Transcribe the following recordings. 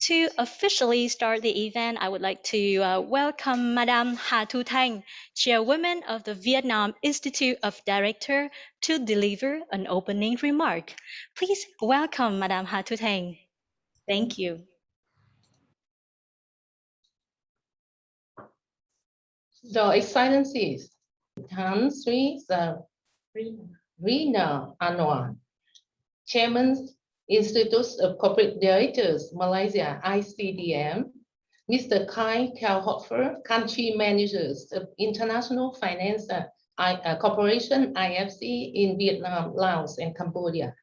To officially start the event, I would like to welcome Madame Ha Thu Thanh, Chairwoman of the Vietnam Institute of Directors, to deliver an opening remark. Please welcome Madame Ha Thu Thanh. Thank you. Your Excellencies, Tan Sri Rina Anwar, Chairman, Institute of Corporate Directors, Malaysia, ICDM, Mr. Kai Kalhofer, Country Managers of International Finance Corporation, IFC, in Vietnam, Laos, and Cambodia,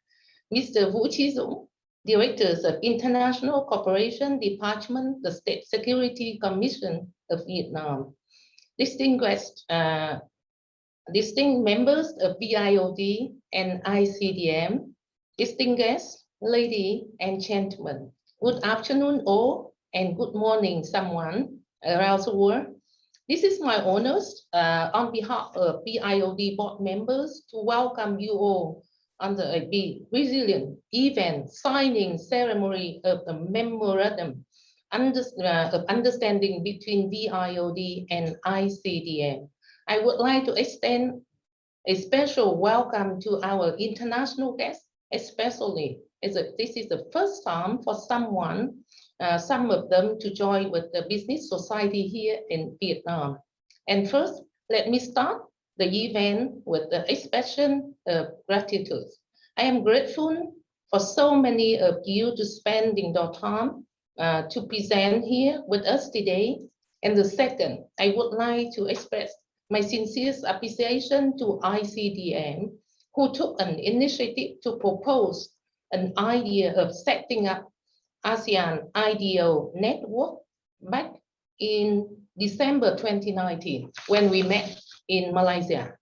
Mr. Vũ Chi Dũng, Directors of International Cooperation Department, the State Security Commission of Vietnam, distinguished members of VIOD and ICDM, distinguished ladies and gentlemen, good afternoon all, and good morning someone around the world. This is my honor on behalf of VIOD board members to welcome you all on the resilient event signing ceremony of the memorandum of understanding between VIOD and ICDM. I would like to extend a special welcome to our international guests, especially as this is the first time for some of them to join with the business society here in Vietnam. And first, let me start the event with the expression of gratitude. I am grateful for so many of you to spending your time to present here with us today. And the second, I would like to express my sincere appreciation to ICDM, who took an initiative to propose an idea of setting up ASEAN IDO network back in December 2019, when we met in Malaysia.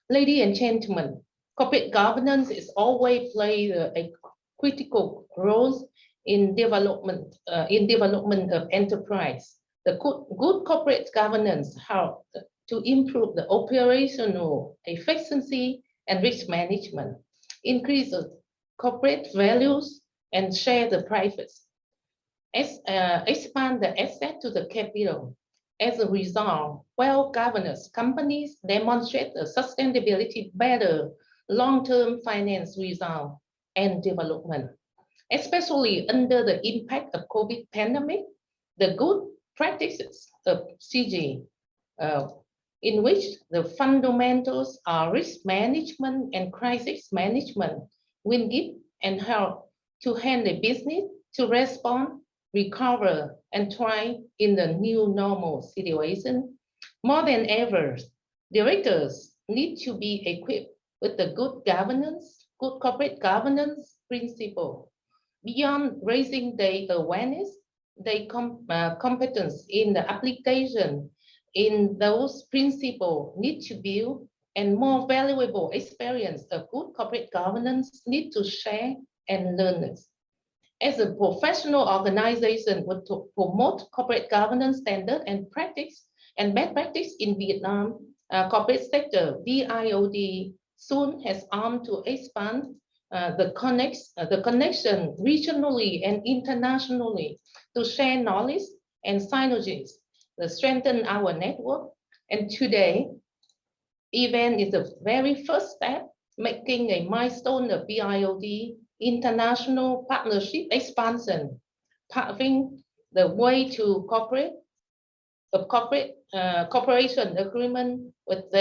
Ladies and gentlemen, corporate governance is always played a critical role in development of enterprise. The good corporate governance helps to improve the operational efficiency and risk management, increase the corporate values, and share the profits, expand the asset to the capital. As a result, well-governed companies demonstrate the sustainability, better long-term finance result and development. Especially under the impact of COVID pandemic, the good practices of CG, in which the fundamentals are risk management and crisis management, will give and help to handle business to respond, recover, and thrive in the new normal situation. More than ever, directors need to be equipped with the good governance, good corporate governance principle. Beyond raising their awareness, their competence in the application in those principles need to build, and more valuable experience of good corporate governance need to share and learn. As a professional organization would to promote corporate governance standard and practice and best practice in Vietnam corporate sector, VIOD soon has armed to expand the connection regionally and internationally to share knowledge and synergies, to strengthen our network. And today, event is the very first step, making a milestone of VIOD international partnership expansion, paving the way to cooperation agreement with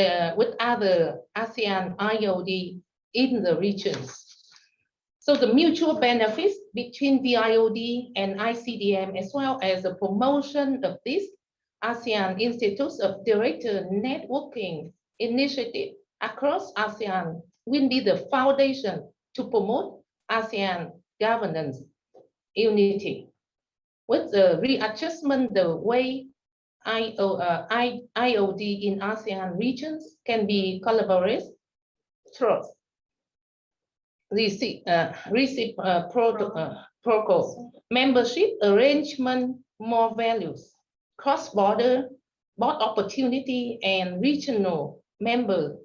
other ASEAN IOD in the regions. So the mutual benefits between VIOD and ICDM, as well as the promotion of this ASEAN Institutes of Director Networking initiative across ASEAN, will be the foundation to promote ASEAN governance unity. With the readjustment, the way IOD in ASEAN regions can be collaborated through reciprocal membership arrangement, more values, cross-border board opportunity, and regional member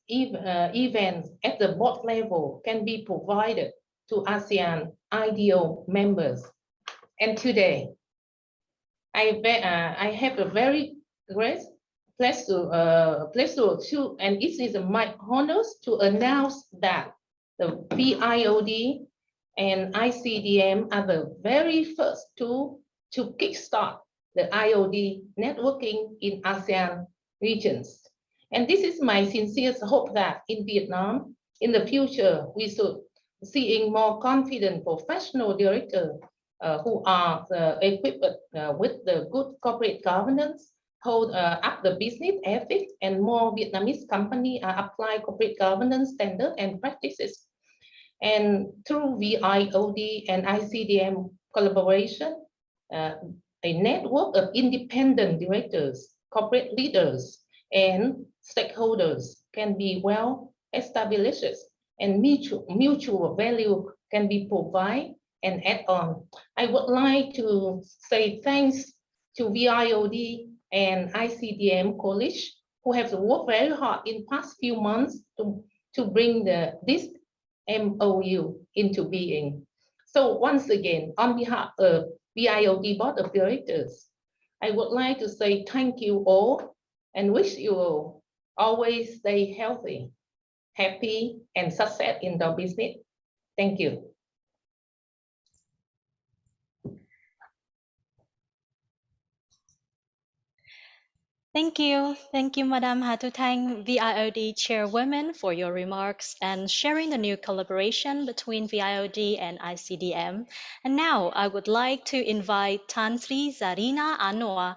events at the board level can be provided to ASEAN IDO members. And today, I have a very great pleasure to, and it is my honor to announce that the VIOD and ICDM are the very first to kickstart the IOD networking in ASEAN regions. And this is my sincere hope that in Vietnam, in the future, we should seeing more confident professional directors who are equipped with the good corporate governance, hold up the business ethics, and more Vietnamese companies apply corporate governance standards and practices. And through VIOD and ICDM collaboration, a network of independent directors, corporate leaders, and stakeholders can be well established, and mutual value can be provided and add on. I would like to say thanks to VIOD and ICDM College who have worked very hard in past few months to bring this MOU into being. So once again, on behalf of VIOD Board of Directors, I would like to say thank you all and wish you all always stay healthy, happy, and success in the business. Thank you. Thank you, Madam Hatutang, VIOD Chairwoman, for your remarks and sharing the new collaboration between VIOD and ICDM. And now I would like to invite Tan Sri Zarina Anwar,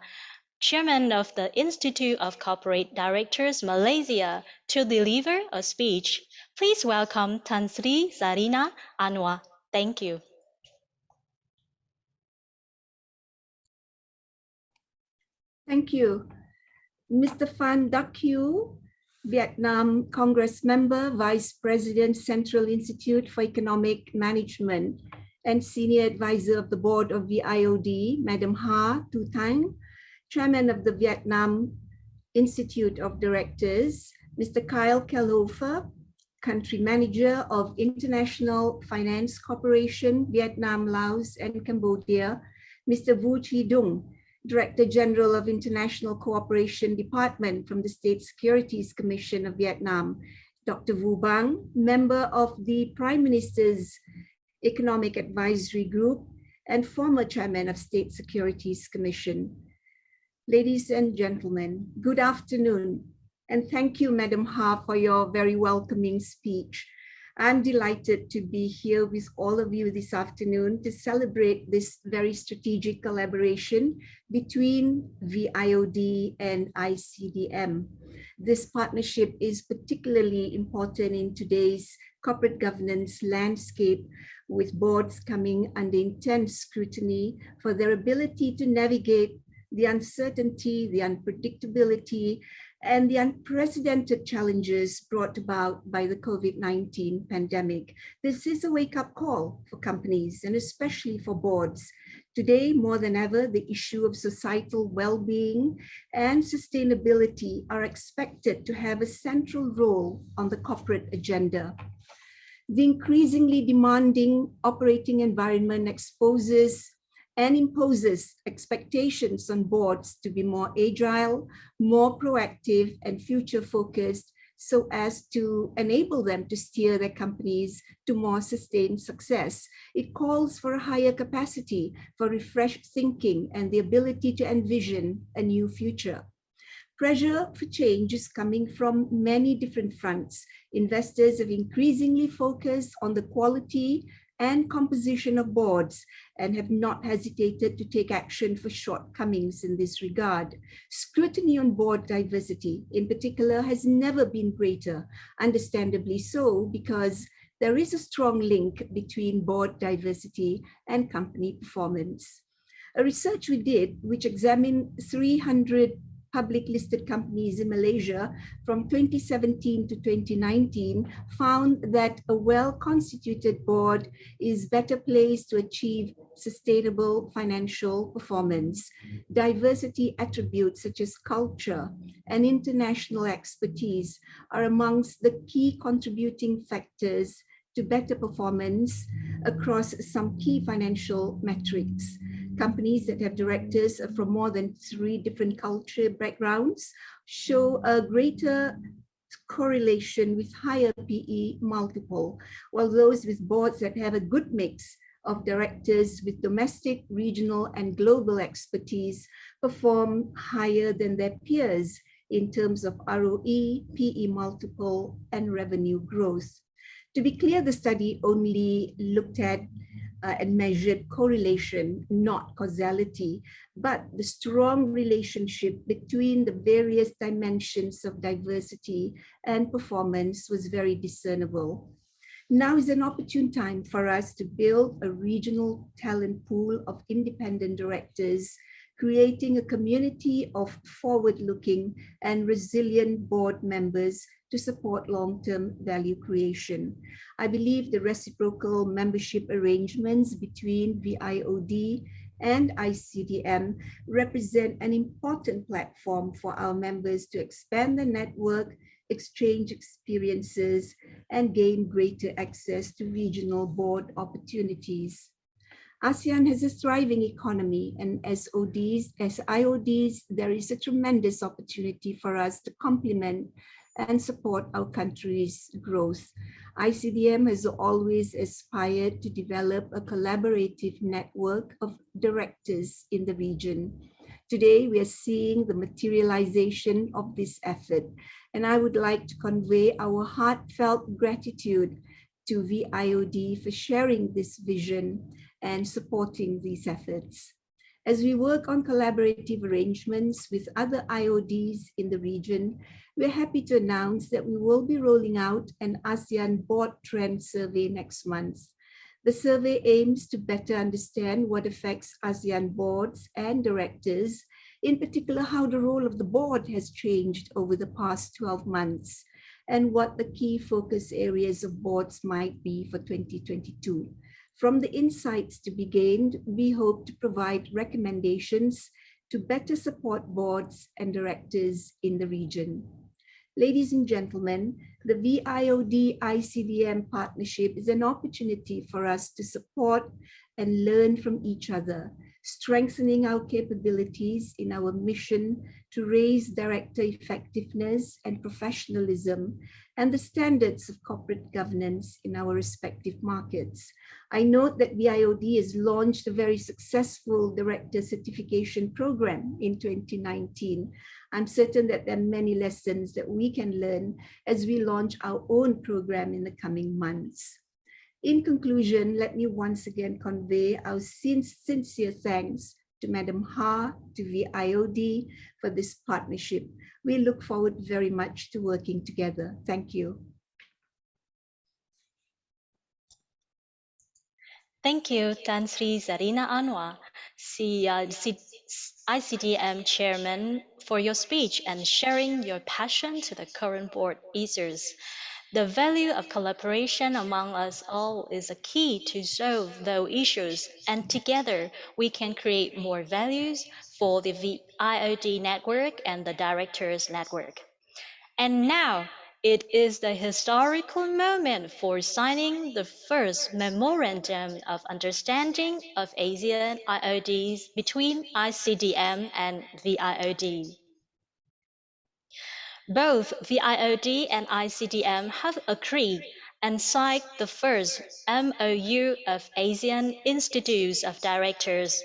Chairman of the Institute of Corporate Directors Malaysia, to deliver a speech. Please welcome Tan Sri Zarina Anwar. Thank you. Thank you. Mr. Phan Duc Hue, Vietnam Congress Member, Vice President, Central Institute for Economic Management, and Senior Advisor of the Board of VIOD, Madam Ha Tu Thang, Chairman of the Vietnam Institute of Directors, Mr. Kyle Kelhofer, Country Manager of International Finance Corporation, Vietnam, Laos, and Cambodia, Mr. Vu Chi Dung, Director General of International Cooperation Department from the State Securities Commission of Vietnam, Dr. Vu Bang, member of the Prime Minister's Economic Advisory Group and former Chairman of State Securities Commission. Ladies and gentlemen, good afternoon, and thank you, Madam Ha, for your very welcoming speech. I'm delighted to be here with all of you this afternoon to celebrate this very strategic collaboration between VIOD and ICDM. This partnership is particularly important in today's corporate governance landscape, with boards coming under intense scrutiny for their ability to navigate the uncertainty, the unpredictability, and the unprecedented challenges brought about by the COVID-19 pandemic. This is a wake-up call for companies and especially for boards. Today, more than ever, the issue of societal well-being and sustainability are expected to have a central role on the corporate agenda. The increasingly demanding operating environment exposes and imposes expectations on boards to be more agile, more proactive, and future-focused so as to enable them to steer their companies to more sustained success. It calls for a higher capacity for refreshed thinking and the ability to envision a new future. Pressure for change is coming from many different fronts. Investors have increasingly focused on the quality and composition of boards and have not hesitated to take action for shortcomings in this regard. Scrutiny on board diversity in particular has never been greater, understandably so, because there is a strong link between board diversity and company performance. A research we did, which examined 300 public listed companies in Malaysia from 2017 to 2019, found that a well-constituted board is better placed to achieve sustainable financial performance. Diversity attributes such as culture and international expertise are amongst the key contributing factors to better performance across some key financial metrics. companies that have directors from more than 3 different culture backgrounds show a greater correlation with higher PE multiple, while those with boards that have a good mix of directors with domestic, regional, and global expertise perform higher than their peers in terms of ROE, PE multiple, and revenue growth. To be clear, the study only looked at and measured correlation, not causality, but the strong relationship between the various dimensions of diversity and performance was very discernible. Now is an opportune time for us to build a regional talent pool of independent directors, creating a community of forward-looking and resilient board members to support long-term value creation. I believe the reciprocal membership arrangements between VIOD and ICDM represent an important platform for our members to expand the network, exchange experiences, and gain greater access to regional board opportunities. ASEAN has a thriving economy, and as IODs, there is a tremendous opportunity for us to complement and support our country's growth. ICDM has always aspired to develop a collaborative network of directors in the region. Today, we are seeing the materialization of this effort, and I would like to convey our heartfelt gratitude to VIOD for sharing this vision and supporting these efforts. As we work on collaborative arrangements with other IODs in the region, we're happy to announce that we will be rolling out an ASEAN Board Trend Survey next month. The survey aims to better understand what affects ASEAN boards and directors, in particular how the role of the board has changed over the past 12 months, and what the key focus areas of boards might be for 2022. From the insights to be gained, we hope to provide recommendations to better support boards and directors in the region. Ladies and gentlemen, the VIOD ICDM partnership is an opportunity for us to support and learn from each other, strengthening our capabilities in our mission to raise director effectiveness and professionalism and the standards of corporate governance in our respective markets. I note that VIOD has launched a very successful director certification program in 2019. I'm certain that there are many lessons that we can learn as we launch our own program in the coming months. In conclusion, let me once again convey our sincere thanks to Madam Ha, to VIOD for this partnership. We look forward very much to working together. Thank you. Thank you, Tan Sri Zarina Anwar, ICDM Chairman, for your speech and sharing your passion to the current board issues. The value of collaboration among us all is a key to solve those issues, and together we can create more values for the VIOD network and the Directors Network. And now, it is the historical moment for signing the first Memorandum of Understanding of ASEAN IODs between ICDM and VIOD. Both VIOD and ICDM have agreed and signed the first MOU of ASEAN Institutes of Directors,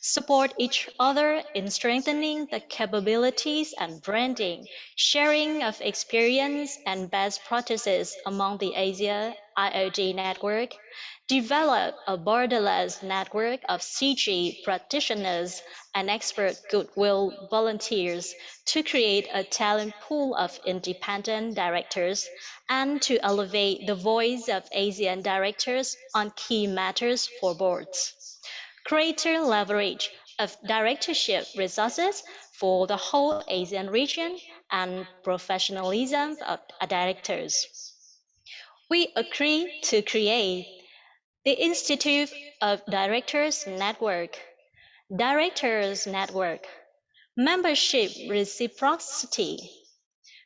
support each other in strengthening the capabilities and branding, sharing of experience and best practices among the Asia IOD network, develop a borderless network of CG practitioners and expert goodwill volunteers to create a talent pool of independent directors, and to elevate the voice of ASEAN directors on key matters for boards. Greater leverage of directorship resources for the whole ASEAN region and professionalism of directors. We agree to create the Institute of Directors Network, Directors Network, Membership Reciprocity,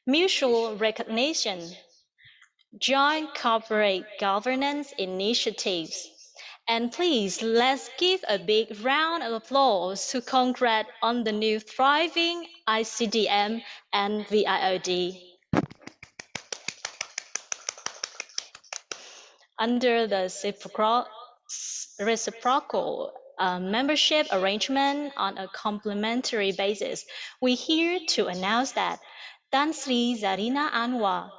Mutual Recognition, Joint Corporate Governance Initiatives, And please, let's give a big round of applause to congratulate on the new thriving ICDM and VIOD. Under the reciprocal membership arrangement on a complementary basis, we're here to announce that Tan Sri Zarina Anwar,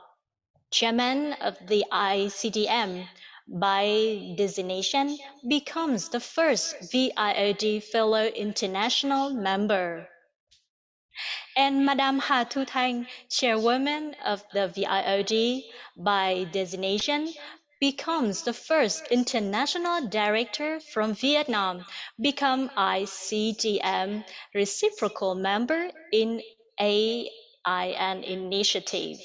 Chairman of the ICDM, by designation, becomes the first VIOD Fellow International Member. And Madame Ha Thu Thanh, Chairwoman of the VIOD, by designation, becomes the first International Director from Vietnam, become ICDM reciprocal member in AIN initiative.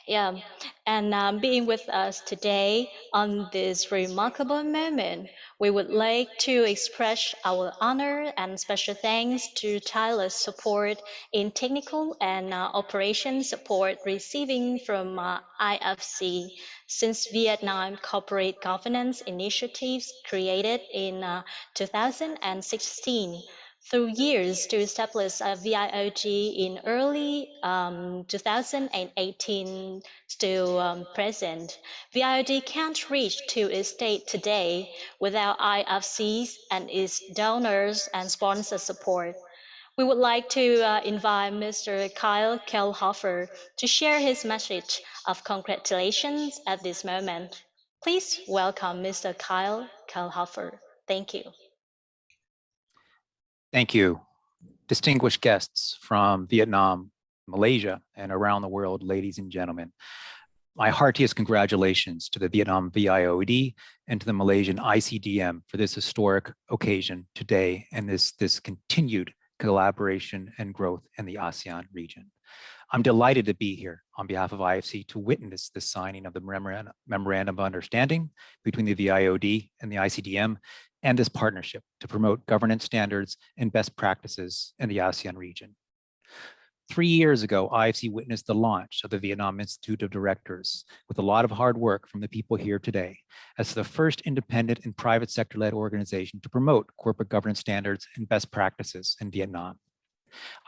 Yeah, and being with us today on this remarkable moment, we would like to express our honor and special thanks to tireless support in technical and operation support receiving from IFC since Vietnam Corporate Governance Initiatives created in 2016. Through years to establish a VIOG in early 2018 to present, VIOD can't reach to its state today without IFCs and its donors and sponsor support. We would like to invite Mr. Kyle Kelhofer to share his message of congratulations at this moment. Please welcome Mr. Kyle Kelhofer. Thank you. Thank you. Distinguished guests from Vietnam, Malaysia, and around the world, ladies and gentlemen. My heartiest congratulations to the Vietnam VIOD and to the Malaysian ICDM for this historic occasion today and this continued collaboration and growth in the ASEAN region. I'm delighted to be here on behalf of IFC to witness the signing of the Memorandum of Understanding between the VIOD and the ICDM and this partnership to promote governance standards and best practices in the ASEAN region. 3 years ago, IFC witnessed the launch of the Vietnam Institute of Directors with a lot of hard work from the people here today as the first independent and private sector-led organization to promote corporate governance standards and best practices in Vietnam.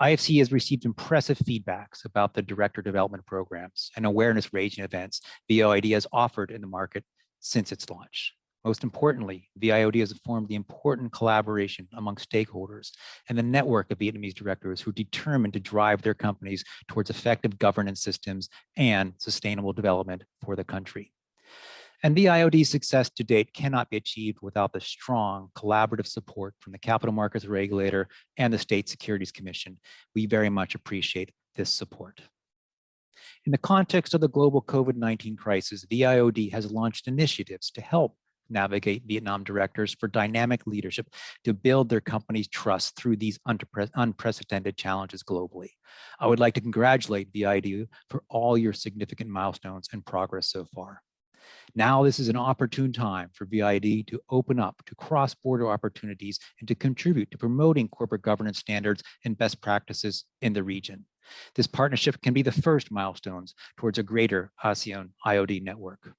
IFC has received impressive feedbacks about the director development programs and awareness raising events VIOD has offered in the market since its launch. Most importantly, VIOD has formed the important collaboration among stakeholders and the network of Vietnamese directors who are determined to drive their companies towards effective governance systems and sustainable development for the country. And VIOD's success to date cannot be achieved without the strong collaborative support from the Capital Markets Regulator and the State Securities Commission. We very much appreciate this support. In the context of the global COVID-19 crisis, VIOD has launched initiatives to help navigate Vietnam directors for dynamic leadership to build their company's trust through these unprecedented challenges globally. I would like to congratulate VIOD for all your significant milestones and progress so far. Now, this is an opportune time for VIOD to open up to cross-border opportunities and to contribute to promoting corporate governance standards and best practices in the region. This partnership can be the first milestones towards a greater ASEAN IOD network.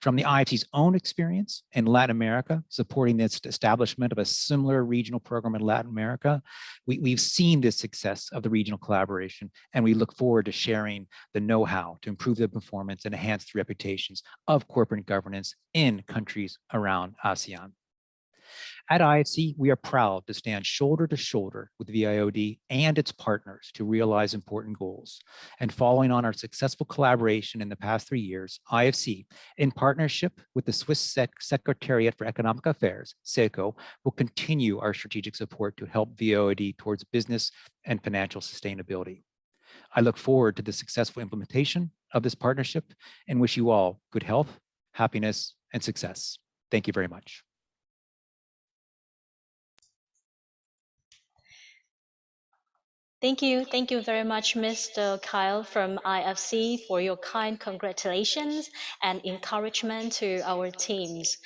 From the IFC's own experience in Latin America, supporting the establishment of a similar regional program in Latin America, we've seen the success of the regional collaboration, and we look forward to sharing the know-how to improve the performance and enhance the reputations of corporate governance in countries around ASEAN. At IFC, we are proud to stand shoulder to shoulder with VIOD and its partners to realize important goals. And following on our successful collaboration in the past 3 years, IFC, in partnership with the Swiss Secretariat for Economic Affairs, SECO, will continue our strategic support to help VIOD towards business and financial sustainability. I look forward to the successful implementation of this partnership and wish you all good health, happiness, and success. Thank you very much. Thank you very much, Mr. Kyle from IFC, for your kind congratulations and encouragement to our teams.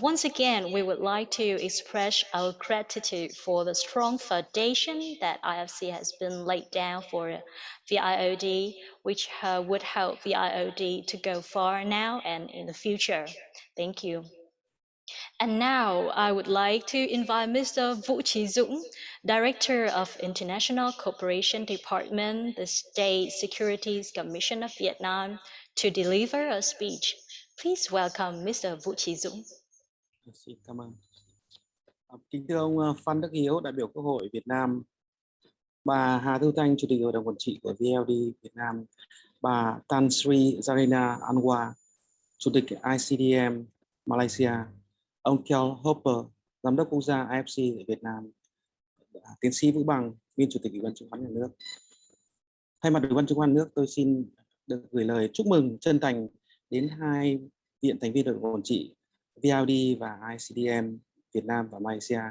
Once again, we would like to express our gratitude for the strong foundation that IFC has been laid down for VIOD, which would help VIOD to go far now and in the future. Thank you. And now I would like to invite Mr. Vũ Trí Dũng, Director of International Cooperation Department, the State Securities Commission of Vietnam, to deliver a speech. Please welcome Mr. Vũ Trí Dũng. Xin cảm ơn. Kính thưa ông Phan Đức Hiếu, đại biểu Quốc hội Việt Nam, bà Hà Thu Thanh, Chủ tịch Hội đồng Quản trị của VLD Việt Nam, bà Tan Sri Zarina Anwar, Chủ tịch ICDM Malaysia, ông Kel Hopper, Giám đốc Quốc gia IFC ở Việt Nam, tiến sĩ Vũ Bằng, Nguyên Chủ tịch Ủy ban Chứng khoán Nhà nước. Thay mặt Ủy ban Chứng khoán Nhà nước, tôi xin được gửi lời chúc mừng chân thành đến hai viện thành viên Hội đồng Quản trị VLD và ICDM Việt Nam và Malaysia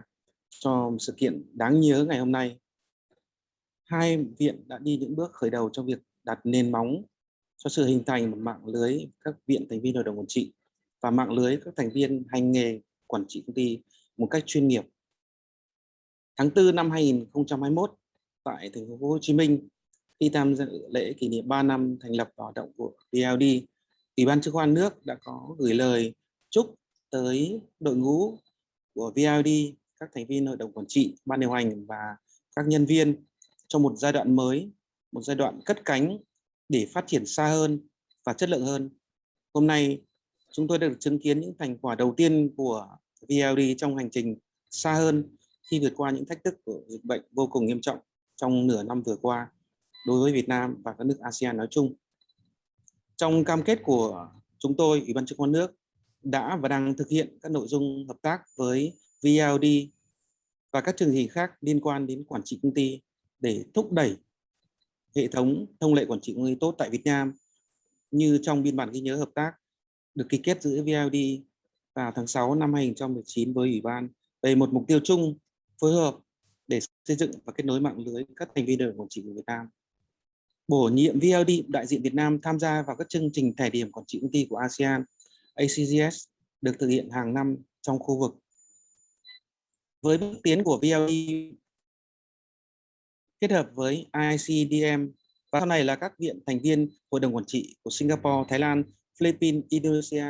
cho một sự kiện đáng nhớ ngày hôm nay. Hai viện đã đi những bước khởi đầu trong việc đặt nền móng cho sự hình thành một mạng lưới các viện thành viên Hội đồng Quản trị và mạng lưới các thành viên hành nghề quản trị công ty một cách chuyên nghiệp. Tháng 4 năm 2021, tại thành phố Hồ Chí Minh, khi tham dự lễ kỷ niệm 3 năm thành lập và hoạt động của VLD, Ủy ban Chứng khoán nước đã có gửi lời chúc tới đội ngũ của VLD, các thành viên Hội đồng Quản trị, ban điều hành và các nhân viên trong một giai đoạn mới, một giai đoạn cất cánh để phát triển xa hơn và chất lượng hơn. Hôm nay, chúng tôi được chứng kiến những thành quả đầu tiên của VLD trong hành trình xa hơn khi vượt qua những thách thức của dịch bệnh vô cùng nghiêm trọng trong nửa năm vừa qua đối với Việt Nam và các nước Asean nói chung. Trong cam kết của chúng tôi, Ủy ban Chứng khoán nước đã và đang thực hiện các nội dung hợp tác với VLD và các chương trình khác liên quan đến quản trị công ty để thúc đẩy hệ thống thông lệ quản trị công ty tốt tại Việt Nam, như trong biên bản ghi nhớ hợp tác được ký kết giữa VLD vào tháng 6 năm 2019 với Ủy ban về một mục tiêu chung phối hợp để xây dựng và kết nối mạng lưới các thành viên Hội đồng Quản trị của Việt Nam. Bổ nhiệm VLD đại diện Việt Nam tham gia vào các chương trình thẻ điểm quản trị công ty của Asean, ACGS, được thực hiện hàng năm trong khu vực. Với bước tiến của VLD kết hợp với ICDM và sau này là các viện thành viên Hội đồng Quản trị của Singapore, Thái Lan, Philippines, Indonesia,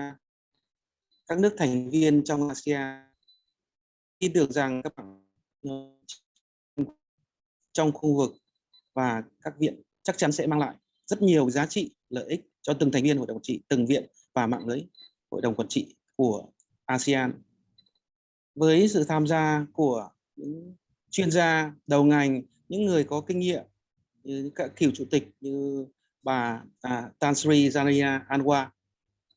các nước thành viên trong ASEAN, tin tưởng rằng các bạn trong khu vực và các viện chắc chắn sẽ mang lại rất nhiều giá trị, lợi ích cho từng thành viên Hội đồng Quản trị, từng viện và mạng lưới Hội đồng Quản trị của ASEAN. Với sự tham gia của những chuyên gia đầu ngành, những người có kinh nghiệm như các cựu chủ tịch như bà Tan Sri Zarina Anwar,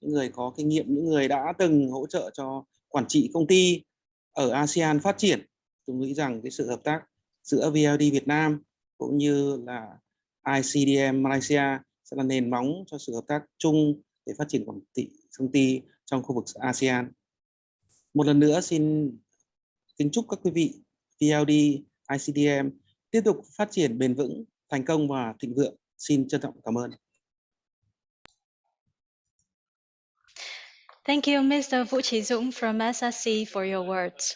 những người có kinh nghiệm, những người đã từng hỗ trợ cho quản trị công ty ở ASEAN phát triển. Tôi nghĩ rằng cái sự hợp tác giữa VLD Việt Nam cũng như là ICDM Malaysia sẽ là nền móng cho sự hợp tác chung để phát triển quản trị công ty trong khu vực ASEAN. Một lần nữa xin kính chúc các quý vị VLD, ICDM tiếp tục phát triển bền vững, thành công và thịnh vượng. Xin trân trọng cảm ơn. Thank you, Mr. Vũ Trí Dũng from SSC, for your words.